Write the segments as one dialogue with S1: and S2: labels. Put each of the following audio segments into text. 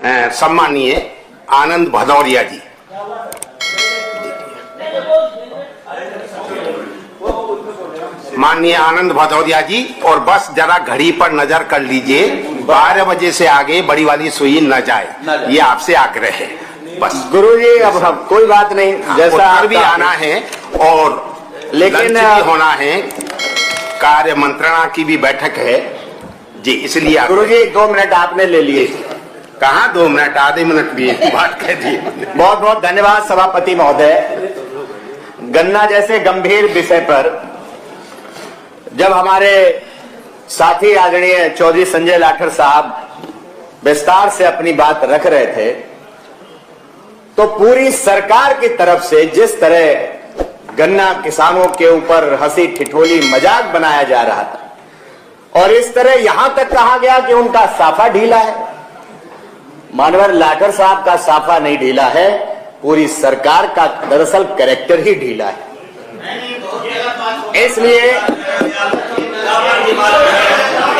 S1: सम्मानीय आनंद भदौरिया जी। माननीय आनंद भदौरिया जी, और बस जरा घड़ी पर नजर कर लीजिए, 12 बजे से आगे बड़ी वाली सुई न जाए, ये आपसे आग्रह है बस।
S2: गुरुजी अब हम कोई बात नहीं, जैसा
S1: भी आना है और
S2: लेकिन
S1: होना है, कार्य मंत्रणा की भी बैठक है जी, इसलिए
S2: गुरुजी 2 मिनट आपने ले लिए।
S1: कहाँ 2 मिनट, आधे मिनट भी बात कह दी।
S2: बहुत बहुत धन्यवाद सभापति महोदय। गन्ना जैसे गंभीर विषय पर जब हमारे साथी आदरणीय चौधरी संजय लाठर साहब विस्तार से अपनी बात रख रहे थे, तो पूरी सरकार की तरफ से जिस तरह गन्ना किसानों के ऊपर हंसी ठिठोली मजाक बनाया जा रहा था, और इस तरह यहां तक कहा गया कि उनका साफा ढीला है। मानवर लाठर साहब का साफा नहीं ढीला है, पूरी सरकार का दरअसल कैरेक्टर ही ढीला है।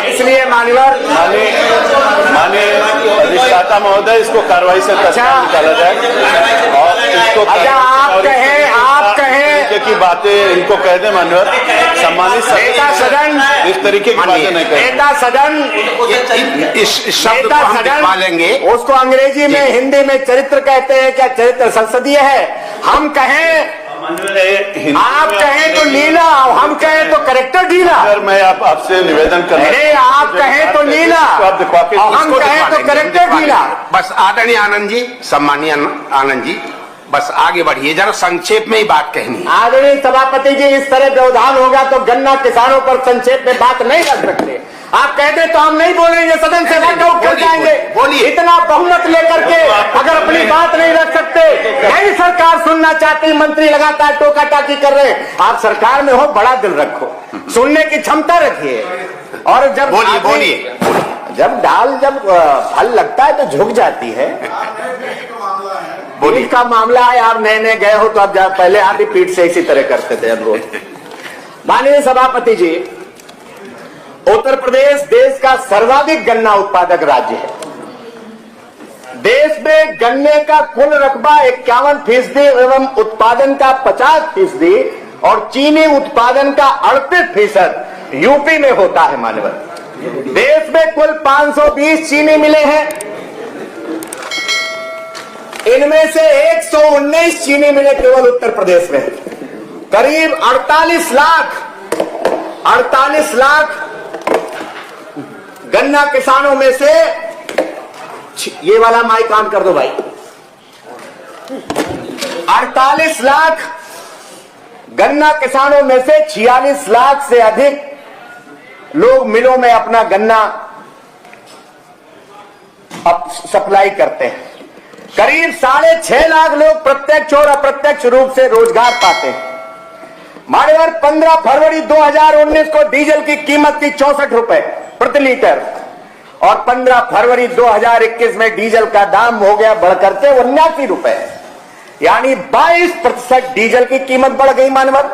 S2: इसलिए मानवर
S3: माननीय अधिष्ठाता महोदय, इसको कार्रवाई से तत्काल निकाला जाए और इसको
S2: आप कहें
S3: की बातें इनको कह दें। मान्यवर सम्मानित
S2: सदन
S3: इस तरीके की बातें नहीं करें।
S2: नेता सदन
S1: इस शब्द को हम दिखवा लेंगे,
S2: उसको अंग्रेजी में हिंदी में चरित्र कहते हैं। क्या चरित्र संसदीय है? हम कहें, आप कहें तो लीला, हम कहें तो करेक्टर ढीला।
S3: सर मैं आपसे निवेदन कर रहा हूं,
S2: आप कहें तो लीला और हम कहें तो करेक्टर ढीला।
S1: बस आदरणीय आनंद जी, सम्मानीय आनंद जी, बस आगे बढ़िए, जरा संक्षेप में ही बात कहनी है।
S2: आदरणीय सभापति जी, इस तरह व्यवधान होगा तो गन्ना किसानों पर संक्षेप में बात नहीं कर सकते। आप कहते तो हम नहीं बोलेंगे, सदन से वॉकआउट कर जाएंगे।
S1: बोलिए।
S2: इतना बहुमत लेकर के अगर अपनी बात नहीं रख सकते, नहीं सरकार सुनना चाहती, मंत्री लगातार टोका टाकी कर रहे, आप सरकार में हो, बड़ा दिल रखो, सुनने की क्षमता रखिए। और जब
S1: बोलिए
S2: जब फल लगता है तो झुक जाती है। पीठ का मामला है, आप नए नए गए हो तो आप पहले आप ही पीठ से इसी तरह करते थे अनुरोध। माननीय सभापति जी, उत्तर प्रदेश देश का सर्वाधिक गन्ना उत्पादक राज्य है। देश में गन्ने का कुल रकबा 51% एवं उत्पादन का 50% और चीनी उत्पादन का 38% यूपी में होता है। मानवर देश में कुल 520 चीनी मिले हैं, इनमें से 119 चीनी मिले केवल उत्तर प्रदेश में। करीब 48 लाख गन्ना किसानों में से, ये वाला माइक ऑन कर दो भाई, 48 लाख गन्ना किसानों में से 46 लाख से अधिक लोग मिलों में अपना गन्ना सप्लाई करते हैं। करीब 6.5 लाख लोग प्रत्यक्ष और अप्रत्यक्ष रूप से रोजगार पाते हैं। मान्यवर 15 फरवरी 2019 को डीजल की कीमत थी 64 रुपए प्रति लीटर, और 15 फरवरी 2021 में डीजल का दाम हो गया बढ़कर के 79 रुपए, यानी 22% डीजल की कीमत बढ़ गई मानवर।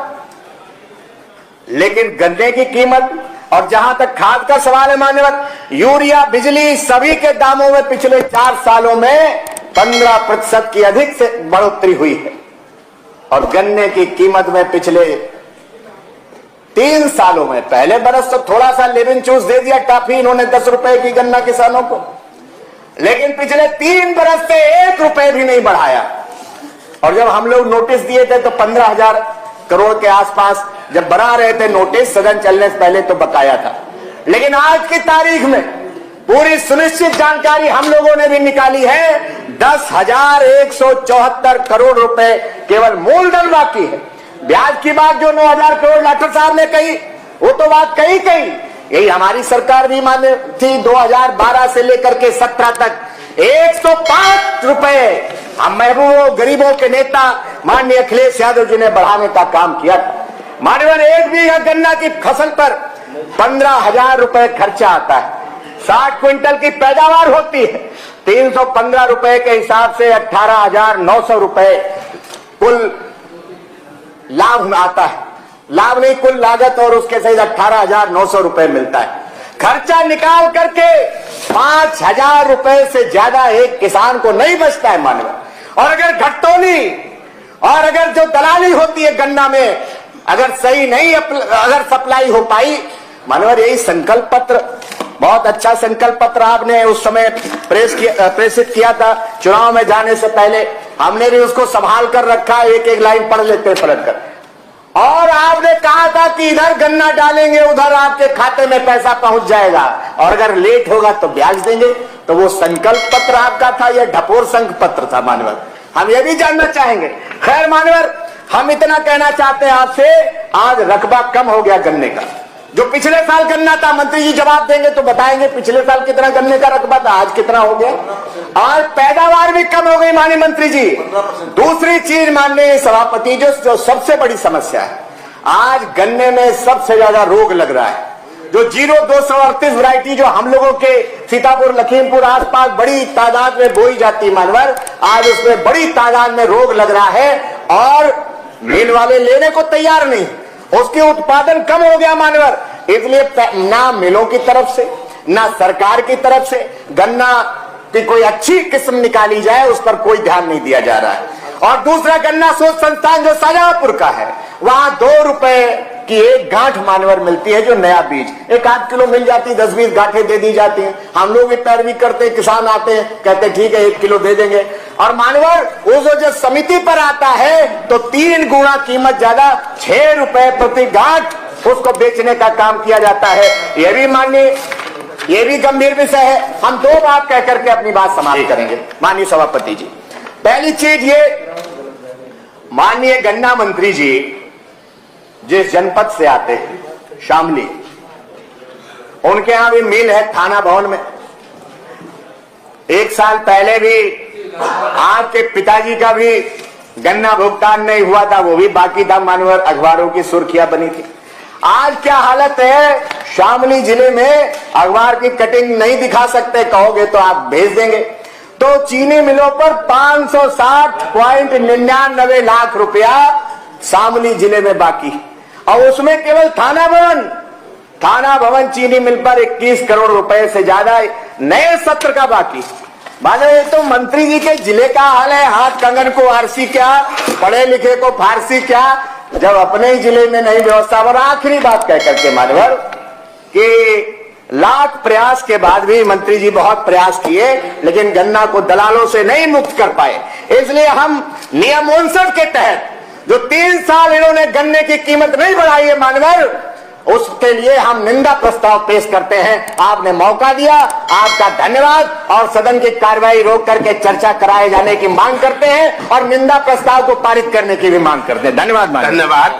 S2: लेकिन गन्ने की कीमत और जहां तक खाद का सवाल है मान्यवर, यूरिया, बिजली, सभी के दामों में पिछले 4 सालों में 15% की अधिक से बढ़ोतरी हुई है। और गन्ने की कीमत में पिछले 3 सालों में, पहले बरस तो थोड़ा सा लेमन जूस दे दिया टॉफी इन्होंने 10 रुपए की गन्ना किसानों को, लेकिन पिछले 3 बरस से 1 रुपए भी नहीं बढ़ाया। और जब हम लोग नोटिस दिए थे तो 15,000 करोड़ के आसपास जब बढ़ा रहे थे नोटिस, सदन चलने से पहले तो बकाया था। लेकिन आज की तारीख में पूरी सुनिश्चित जानकारी हम लोगों ने भी निकाली है, 10,174 करोड़ रुपए केवल मूलधन बाकी है। ब्याज की बात जो 9,000 करोड़ लाठर साहब ने कही, वो तो बात कही यही हमारी सरकार भी माने थी। 2012 से लेकर के 17 तक 105 रुपए हम महबूबों गरीबों के नेता माननीय अखिलेश यादव जी ने बढ़ाने का काम किया। माननीय 1 बीघा गन्ना की फसल पर 15,000 रुपए खर्चा आता है, 60 क्विंटल की पैदावार होती है, 315 रुपए के हिसाब से 18,900 रुपए कुल लाभ आता है। लाभ नहीं, कुल लागत और उसके सहित 18,900 रुपए मिलता है। खर्चा निकाल करके 5,000 रुपए से ज्यादा एक किसान को नहीं बचता है मानव। और अगर घटतौली और अगर जो दलाली होती है गन्ना में अगर सही नहीं अगर सप्लाई हो पाई मानवर, यही संकल्प पत्र, बहुत अच्छा संकल्प पत्र आपने उस समय प्रेषित किया था चुनाव में जाने से पहले। हमने भी उसको संभाल कर रखा, एक एक लाइन पढ़ लेते पलट कर। और आपने कहा था कि इधर गन्ना डालेंगे उधर आपके खाते में पैसा पहुंच जाएगा, और अगर लेट होगा तो ब्याज देंगे। तो वो संकल्प पत्र आपका था या ढपोर संघ पत्र था मानवर, हम ये भी जानना चाहेंगे। खैर मानवर, हम इतना कहना चाहते हैं आपसे, आज रकबा कम हो गया गन्ने का। जो पिछले साल गन्ना था, मंत्री जी जवाब देंगे तो बताएंगे पिछले साल कितना गन्ने का रकबा था, आज कितना हो गया। आज पैदावार भी कम हो गई माननीय मंत्री जी। दूसरी चीज माननीय सभापति, जो सबसे बड़ी समस्या है, आज गन्ने में सबसे ज्यादा रोग लग रहा है। जो 0238 वैरायटी जो हम लोगों के सीतापुर लखीमपुर आसपास बड़ी तादाद में बोई जाती मानवर, आज उसमें बड़ी तादाद में रोग लग रहा है और मिल वाले लेने को तैयार नहीं। उसके उत्पादन कम हो गया मानवर, इसलिए ना मिलों की तरफ से ना सरकार की तरफ से गन्ना की कोई अच्छी किस्म निकाली जाए उस पर कोई ध्यान नहीं दिया जा रहा है। और दूसरा, गन्ना शोध संस्थान जो शाहजहांपुर का है, वहां 2 रुपए की एक गांठ मानवर मिलती है, जो नया बीज 1-8 किलो मिल जाती, 10-20 गांठें दे दी जाती हैं। हम लोग भी पैरवी करते हैं, किसान आते हैं कहते हैं ठीक है 1 किलो दे देंगे, और मानवर वो जो समिति पर आता है तो 3 गुना कीमत ज्यादा 6 रुपए प्रति गांठ उसको बेचने का काम किया जाता है। ये भी माननीय, ये भी गंभीर विषय है। हम 2 बात कह करके अपनी बात समाप्त करेंगे माननीय सभापति जी। पहली चीज ये, माननीय गन्ना मंत्री जी जिस जनपद से आते हैं शामली, उनके यहां भी मिल है थाना भवन में। 1 साल पहले भी आपके पिताजी का भी गन्ना भुगतान नहीं हुआ था, वो भी बाकी था मानवर, अखबारों की सुर्खियां बनी थी। आज क्या हालत है शामली जिले में, अखबार की कटिंग नहीं दिखा सकते, कहोगे तो आप भेज देंगे। तो चीनी मिलों पर 560.99 लाख रुपया शामली जिले में बाकी, और उसमें केवल थाना भवन चीनी मिल पर 21 करोड़ रुपए से ज्यादा नए सत्र का बाकी। मानो ये तो मंत्री जी के जिले का हाल है, हाथ कंगन को आरसी क्या, पढ़े लिखे को फारसी क्या, जब अपने ही जिले में नहीं व्यवस्था। और आखिरी बात कह करके मानवर कि लाख प्रयास के बाद भी मंत्री जी बहुत प्रयास किए, लेकिन गन्ना को दलालों से नहीं मुक्त कर पाए। इसलिए हम नियम 59 के तहत जो 3 साल इन्होंने गन्ने की कीमत नहीं बढ़ाई है मानवर, उसके लिए हम निंदा प्रस्ताव पेश करते हैं। आपने मौका दिया, आपका धन्यवाद, और सदन की कार्रवाई रोक करके चर्चा कराए जाने की मांग करते हैं और निंदा प्रस्ताव को पारित करने की भी मांग करते हैं। धन्यवाद।
S1: धन्यवाद।